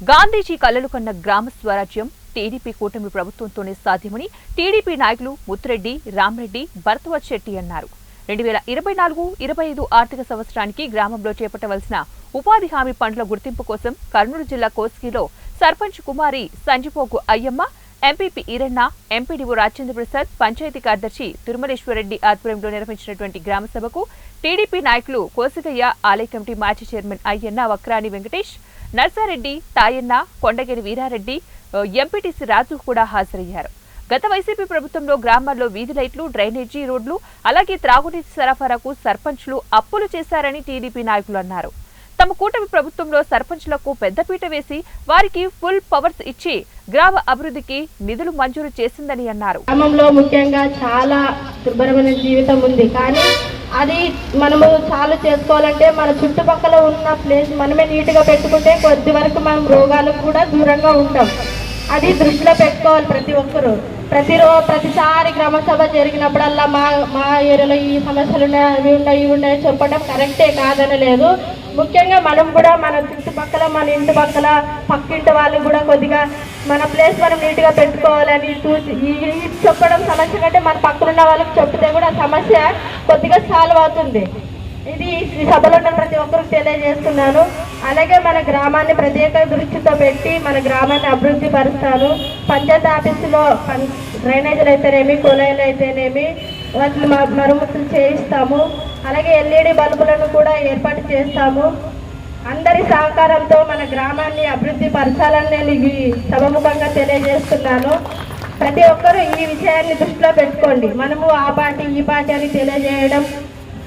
గాంధీజీ కలలు కన్న గ్రామ స్వరాజ్యం టీడీపీ కూటమి ప్రభుత్వంతోనే సాధ్యమని టీడీపీ నాయకులు ముత్తురెడ్డి, రామరెడ్డి, భరద్వాజ్ శెట్టి అన్నారు. 2024-25 ఆర్థిక సంవత్సరానికి గ్రామంలో చేపట్టవలసిన ఉపాధి హామీ పనుల గుర్తింపు కోసం కర్నూలు జిల్లా కోస్గిలో సర్పంచ్ కుమారి సంజిపోగు అయ్యమ్మ, ఎంపీపీ ఈరన్న, ఎంపీడీఓ రాజేంద్ర ప్రసాద్, పంచాయతీ కార్యదర్శి తిరుమలేశ్వరరెడ్డి ఆధ్వర్యంలో నిర్వహించినటువంటి గ్రామ సభకు టీడీపీ నాయకులు కోసిగయ్య, ఆలయ కమిటీ మాజీ చైర్మన్ అయ్యన్న, వక్రాని వెంకటేష్, నర్సారెడ్డి, తాయన్న, కొండగిరి వీరారెడ్డి, ఎంపీటీసీ రాజు కూడా హాజరయ్యారు. గత వైసీపీ ప్రభుత్వంలో గ్రామాల్లో వీధి లైట్లు, డ్రైనేజీ, రోడ్లు, అలాగే త్రాగునీటి సరఫరాకు సర్పంచ్లు అప్పులు చేశారని టీడీపీ నాయకులు అన్నారు. తమ కూటమి ప్రభుత్వంలో సర్పంచ్లకు పెద్దపీట వేసి వారికి ఫుల్ పవర్స్ ఇచ్చి గ్రామ అభివృద్ధికి నిధులు మంజూరు చేసిందని అన్నారు. గ్రామంలో ముఖ్యంగా చాలా దుర్భరమైన జీవితం ఉంది, కానీ అది మనము చాలు చేసుకోవాలంటే మన చుట్టుపక్కల ఉన్న ప్లేస్ మనమే నీట్గా పెట్టుకుంటే కొద్ది వరకు మనం రోగాలకు కూడా దూరంగా ఉంటాం. అది దృష్టిలో పెట్టుకోవాలి ప్రతి ఒక్కరు. ప్రతిసారి గ్రామ సభ జరిగినప్పుడల్లా మా ఏరియాలో ఈ సమస్యలు ఉన్నాయి, అవి ఉన్నాయి, ఇవి ఉన్నాయి చెప్పడం కరెక్టే కాదని లేదు. ముఖ్యంగా మనం కూడా మన చుట్టుపక్కల, మన ఇంటి పక్కల, పక్కింటి వాళ్ళు కూడా కొద్దిగా మన ప్లేస్ మనం నీట్గా పెట్టుకోవాలని చెప్పడం సమస్య కంటే మన పక్కనున్న వాళ్ళకి చెప్తే కూడా సమస్య కొద్దిగా సాల్వ్ అవుతుంది. ఇది ఈ సభలో ఉన్న ప్రతి ఒక్కరికి తెలియజేస్తున్నాను. అలాగే మన గ్రామాన్ని ప్రత్యేక దృష్టితో పెట్టి మన గ్రామాన్ని అభివృద్ధి పరుస్తాను. పంచాయతీ ఆఫీసులో డ్రైనేజీలు అయితేనేమి, కుళాయిలు అయితేనేమి వాటిని మరమ్మతులు చేయిస్తాము. అలాగే ఎల్ఈడి బల్బులను కూడా ఏర్పాటు చేస్తాము. అందరి సహకారంతో మన గ్రామాన్ని అభివృద్ధి పరచాలని నేను ఈ సభముఖంగా తెలియజేస్తున్నాను. ప్రతి ఒక్కరూ ఈ విషయాన్ని దృష్టిలో పెట్టుకోండి. మనము ఆ పార్టీ ఈ పార్టీ అని తెలియజేయడం